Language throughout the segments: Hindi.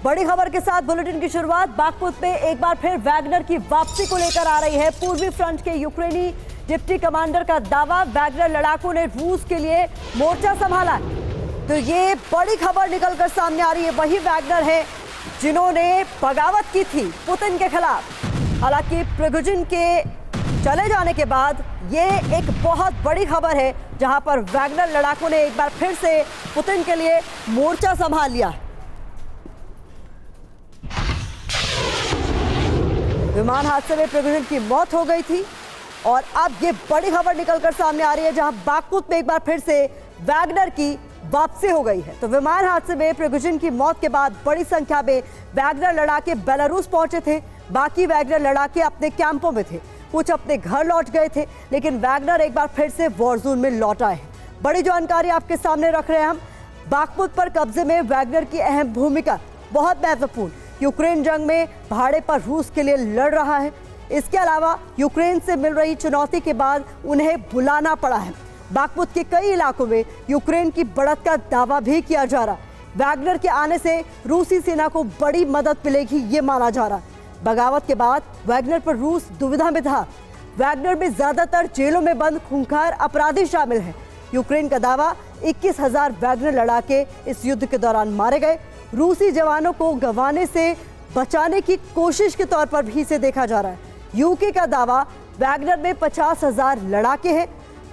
बड़ी खबर के साथ बुलेटिन की शुरुआत। बाखमुत में एक बार फिर वैगनर की वापसी को लेकर आ रही है। पूर्वी फ्रंट के यूक्रेनी डिप्टी कमांडर का दावा, वैगनर लड़ाकों ने रूस के लिए मोर्चा संभाला। तो ये बड़ी खबर निकलकर सामने आ रही है। वही वैगनर है जिन्होंने बगावत की थी पुतिन के खिलाफ। हालांकि प्रिगोजिन के चले जाने के बाद ये एक बहुत बड़ी खबर है, जहां पर वैगनर लड़ाकों ने एक बार फिर से पुतिन के लिए मोर्चा संभाल लिया। विमान हादसे में प्रिगोजिन की मौत हो गई थी और अब ये बड़ी खबर निकलकर सामने आ रही है, जहां बाखमुत में एक बार फिर से वैगनर की वापसी हो गई है। तो विमान हादसे में प्रिगोजिन की मौत के बाद बड़ी संख्या में वैगनर लड़ाके बेलारूस पहुंचे थे। बाकी वैगनर लड़ाके अपने कैंपों में थे, कुछ अपने घर लौट गए थे, लेकिन वैगनर एक बार फिर से वॉर जोन में लौट आए हैं। बड़ी जानकारी आपके सामने रख रहे हैं हम। बाखमुत पर कब्जे में वैगनर की अहम भूमिका बहुत महत्वपूर्ण। यूक्रेन जंग में भाड़े पर रूस के लिए लड़ रहा है। इसके अलावा यूक्रेन से मिल रही चुनौती के बाद उन्हें बुलाना पड़ा है। बाखमुत के कई इलाकों में यूक्रेन की बढ़त का दावा भी किया जा रहा है। वैगनर के आने से रूसी सेना को बड़ी मदद मिलेगी, ये माना जा रहा है। बगावत के बाद वैगनर पर रूस दुविधा में था। वैगनर में ज्यादातर जेलों में बंद खूंखार अपराधी शामिल हैं। यूक्रेन का दावा 21,000 वैगनर लड़ाके इस युद्ध के दौरान मारे गए। रूसी जवानों को गंवाने से बचाने की कोशिश के तौर पर भी इसे देखा जा रहा है। यूके का दावा वैगनर में 50,000 लड़ाके हैं।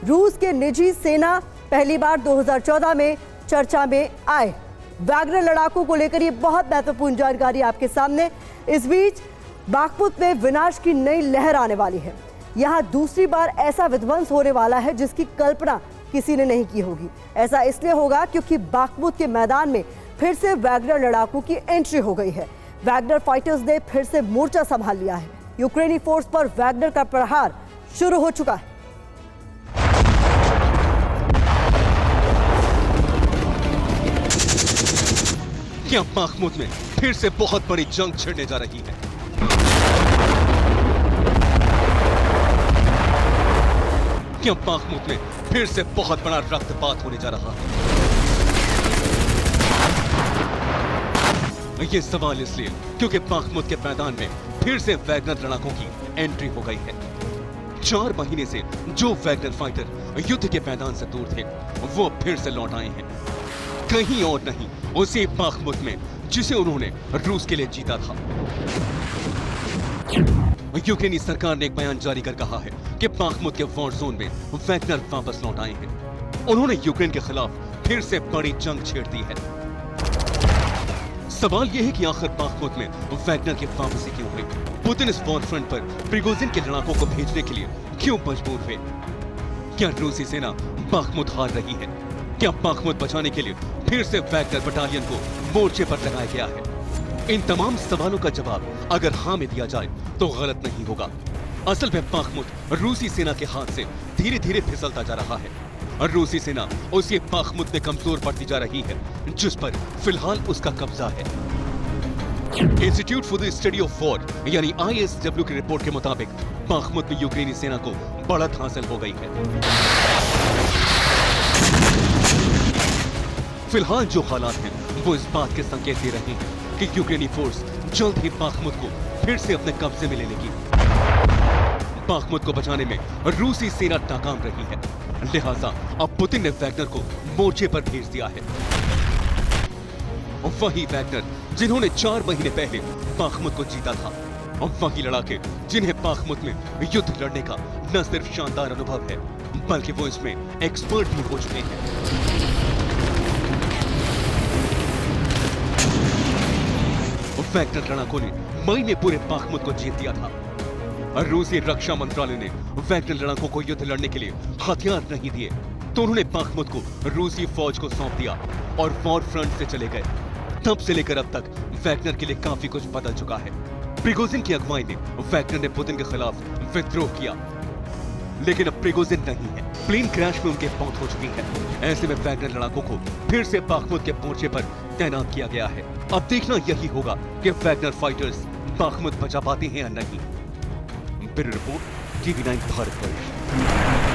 रूस के निजी सेना पहली बार 2014 में चर्चा में आए। वैगनर लड़ाकों को लेकर ये बहुत महत्वपूर्ण जानकारी आपके सामने। इस बीच बाखमुत में विनाश की नई लहर आने वाली है। यहाँ दूसरी बार ऐसा विध्वंस होने वाला है जिसकी कल्पना किसी ने नहीं की होगी। ऐसा इसलिए होगा क्योंकि बाखमुत के मैदान में फिर से वैगनर लड़ाकों की एंट्री हो गई है। वैगनर फाइटर्स ने फिर से मोर्चा संभाल लिया है। यूक्रेनी फोर्स पर वैगनर का प्रहार शुरू हो चुका है। क्या बाखमुत में फिर से बहुत बड़ी जंग छिड़ने जा रही है? क्या बाखमुत में फिर से बहुत बड़ा रक्तपात होने जा रहा है? ये सवाल इसलिए क्योंकि बाखमुत के मैदान में फिर से वैगनर लड़ाकों की एंट्री हो गई है। 4 महीने से जो वैगनर फाइटर युद्ध के मैदान से दूर थे, वो फिर से लौट आए हैं। कहीं और नहीं, उसी बाखमुत में जिसे उन्होंने रूस के लिए जीता था। यूक्रेनी सरकार ने एक बयान जारी कर कहा है कि बाखमुत के वॉर जोन में वैगनर वापस लौट आए हैं। उन्होंने यूक्रेन के खिलाफ फिर से बड़ी जंग छेड़ दी है। सवाल यह है कि आखिर बाखमुत में वैगनर की वापसी क्यों हुई? पुतिन इस वॉर फ्रंट पर प्रिगोजिन के लड़ाकों को भेजने के लिए क्यों मजबूर हुए? क्या रूसी सेना बाखमुत हार रही है? क्या बाखमुत बचाने के लिए फिर से वैगनर बटालियन को मोर्चे पर लगाया गया है? इन तमाम सवालों का जवाब अगर हाँ में दिया जाए तो गलत नहीं होगा। असल में बाखमुत रूसी सेना के हाथ से धीरे धीरे फिसलता जा रहा है और रूसी सेना उसी बाखमुत में कमजोर पड़ती जा रही है जिस पर फिलहाल उसका कब्जा है। Institute for the study of war यानी ISW की रिपोर्ट के मुताबिक बाखमुत में यूक्रेनी सेना को बढ़त हासिल हो गई है। फिलहाल जो हालात हैं वो इस बात के संकेत दे रहे हैं कि यूक्रेनी फोर्स जल्द ही बाखमुत को फिर से अपने कब्जे में ले लेगी। बाखमुत को बचाने में रूसी सेना नाकाम रही है, लिहाजा अब पुतिन ने वैगनर को मोर्चे पर भेज दिया है। वही वैगनर जिन्होंने 4 महीने पहले बाखमुत को जीता था, और वही लड़ाके जिन्हें बाखमुत में युद्ध लड़ने का न सिर्फ शानदार अनुभव है बल्कि वो इसमें एक्सपर्ट भी हो चुके हैं। वैगनर लड़ाकों ने मई में पूरे बाखमुत को जीत दिया था। रूसी रक्षा मंत्रालय ने वैगनर लड़ाकों को युद्ध लड़ने के लिए हथियार नहीं दिए, तो उन्होंने बाखमुत को रूसी फौज को सौंप दिया और वॉर फ्रंट से चले गए। तब से लेकर अब तक वैगनर के लिए काफी कुछ बदल चुका है। प्रिगोजिन की अगुवाई में वैगनर ने पुतिन के खिलाफ विद्रोह किया, लेकिन अब प्रिगोजिन नहीं है। प्लेन क्रैश में उनकी मौत हो चुकी है। ऐसे में वैगनर लड़ाकों को फिर से बाखमुत के मोर्चे पर तैनात किया गया है। अब देखना यही होगा कि वैगनर फाइटर्स बाखमुत बचा पाते हैं या नहीं। Bureau report, TV9 Bharatvarsh.